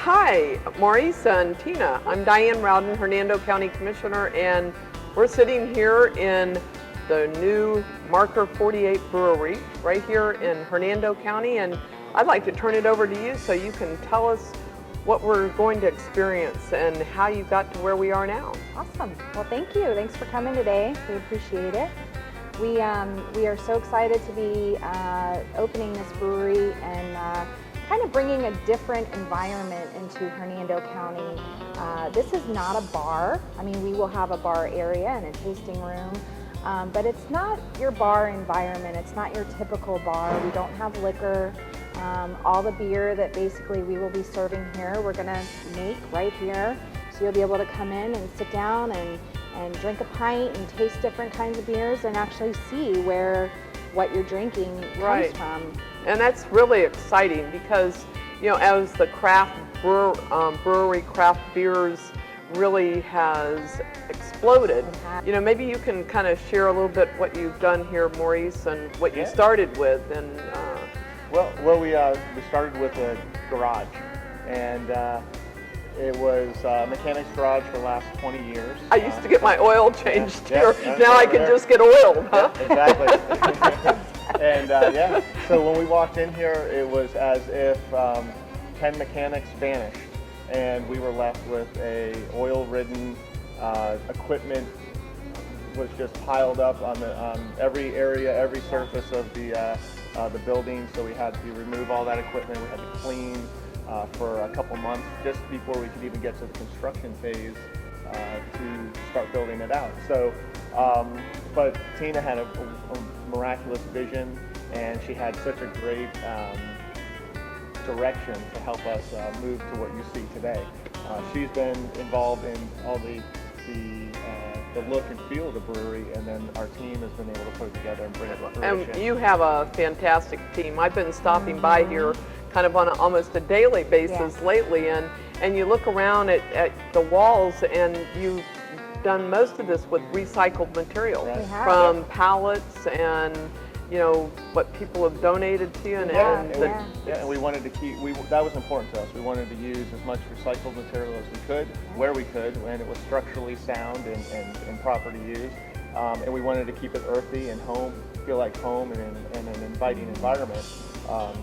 Hi, Maurice and Tina. I'm Diane Rowden, Hernando County Commissioner, and we're sitting here in the new Marker 48 Brewery right here in Hernando County, and I'd like to turn it over to you so you can tell us what we're going to experience and how you got to where we are now. Awesome. Well, thank you. Thanks for coming today. We appreciate it. We are so excited to be opening this brewery and kind of bringing a different environment into Hernando County. This is not a bar. I mean, we will have a bar area and a tasting room, but it's not your bar environment. It's not your typical bar. We don't have liquor. All the beer that basically we will be serving here, we're gonna make right here. So you'll be able to come in and sit down and drink a pint and taste different kinds of beers and actually see where what you're drinking comes from. And that's really exciting because, you know, as the craft brewery craft beers really has exploded, you know, maybe you can kind of share a little bit what you've done here, Maurice, and what you started with. And well, we started with a garage, and it was a mechanic's garage for the last 20 years. I used to get my oil changed here. Now I can just get oiled, huh? Exactly. And so when we walked in here, it was as if 10 mechanics vanished, and we were left with a oil-ridden equipment was just piled up on every area, every surface of the building. So we had to remove all that equipment. We had to clean for a couple months just before we could even get to the construction phase to start building it out. So, but Tina had a miraculous vision, and she had such a great direction to help us move to what you see today. She's been involved in all the look and feel of the brewery, and then our team has been able to put it together and bring it to fruition. And you have a fantastic team. I've been stopping by here kind of on almost a daily basis lately, and you look around at the walls, and you've done most of this with recycled material from pallets and, you know, what people have donated to you. And we wanted to keep, that was important to us. We wanted to use as much recycled material as we could, where we could, and it was structurally sound and proper to use. And we wanted to keep it earthy and feel like home and an inviting environment.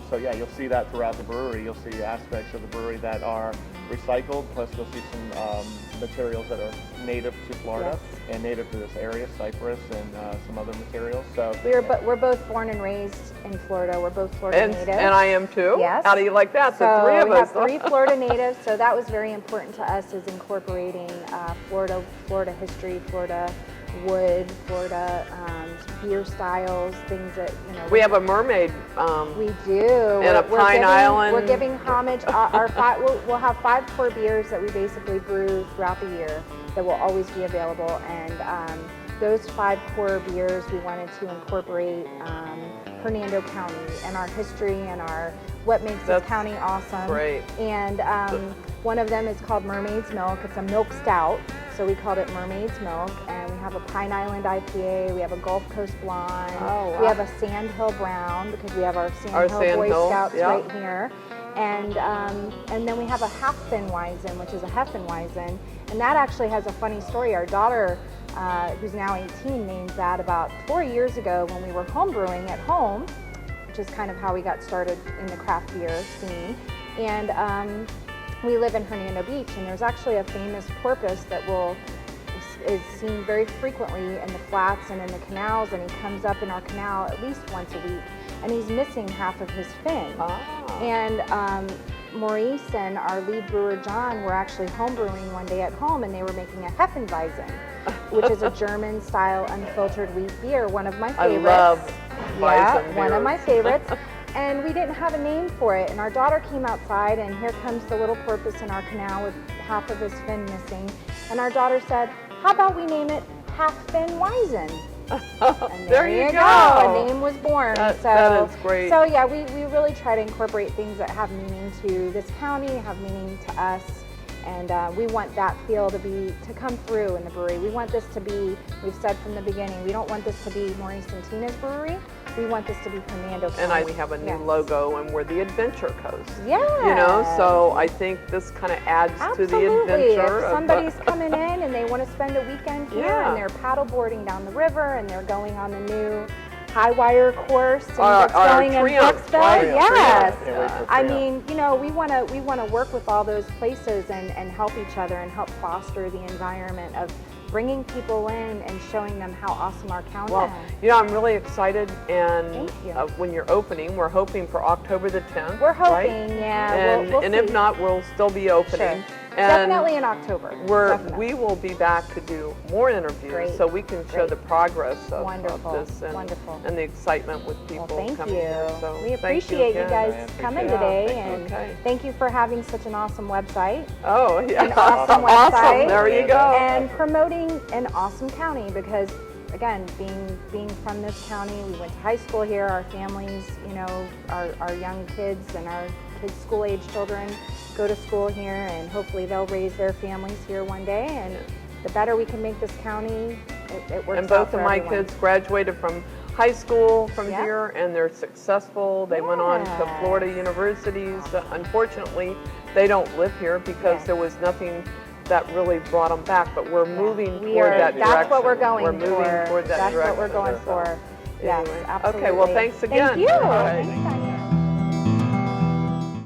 So yeah, you'll see that throughout the brewery. You'll see aspects of the brewery that are recycled, plus you'll see some materials that are native to Florida and native to this area, cypress and some other materials. So we're both born and raised in Florida. We're both Florida natives. And I am too. Yes. How do you like that? So the three of we us. have 3 Florida natives. So that was very important to us, is incorporating Florida history, Florida wood, Florida beer styles, things that, you know. We have a mermaid. We do. And a Pine Island. We're giving homage. We'll have 5 core beers that we basically brew throughout the year that will always be available. And those 5 core beers, we wanted to incorporate Hernando County and our history and what makes this county awesome. Great. And one of them is called Mermaid's Milk. It's a milk stout, so we called it Mermaid's Milk. And we have a Pine Island IPA. We have a Gulf Coast Blonde. Oh, wow. We have a Sandhill Brown, because we have our Sandhill Boy Scouts right here. And then we have a Hefeweizen, which is a Hefeweizen. And that actually has a funny story. Our daughter, who's now 18, named that about 4 years ago when we were home brewing at home, which is kind of how we got started in the craft beer scene. And we live in Hernando Beach, and there's actually a famous porpoise that is seen very frequently in the flats and in the canals, and he comes up in our canal at least once a week, and he's missing half of his fin. And Maurice and our lead brewer John were actually home brewing one day at home, and they were making a Hefeweizen, which is a German style unfiltered wheat beer, one of my favorites. I love Weizen one of my favorites. And we didn't have a name for it, and our daughter came outside, and here comes the little porpoise in our canal with half of his fin missing. And our daughter said, "How about we name it Hefeweizen?" And there you go. A name was born. That is great. So yeah, we really try to incorporate things that have meaning to this county, have meaning to us, And we want that feel to come through in the brewery. We want this to be, we've said from the beginning, we don't want this to be Maurice and Tina's brewery. We want this to be Hernando County. And we have a new logo, and we're the Adventure Coast. Yeah. You know, so I think this kind of adds to the adventure. If somebody's coming in and they want to spend a weekend here and they're paddle boarding down the river and they're going on the new high wire course and it's going in Brooksville. Right? Yes. I mean, you know, we want to work with all those places and help each other and help foster the environment of bringing people in and showing them how awesome our county is. You know, I'm really excited, and when you're opening, we're hoping for October the 10th. We're hoping, right? yeah. And, we'll and see. if not, we'll still be opening. Sure. And definitely in October. We will be back to do more interviews so we can show the progress of this and the excitement with people coming here. So we appreciate you guys coming today, and thank you for having such an awesome website. Oh, yeah. An awesome website. There you go. And promoting an awesome county, because again, being from this county, we went to high school here, our families, you know, our young kids and our kids' school-age children go to school here, and hopefully they'll raise their families here one day. And the better we can make this county, it works out for everyone. And both of my kids graduated from high school from here, and they're successful. They went on to Florida universities. Unfortunately, they don't live here because there was nothing that really brought them back, but we're moving toward that direction. That's what we're going for. We're moving toward that direction. That's what we're going for. Yes, absolutely. Okay, well, thanks again. Thank you.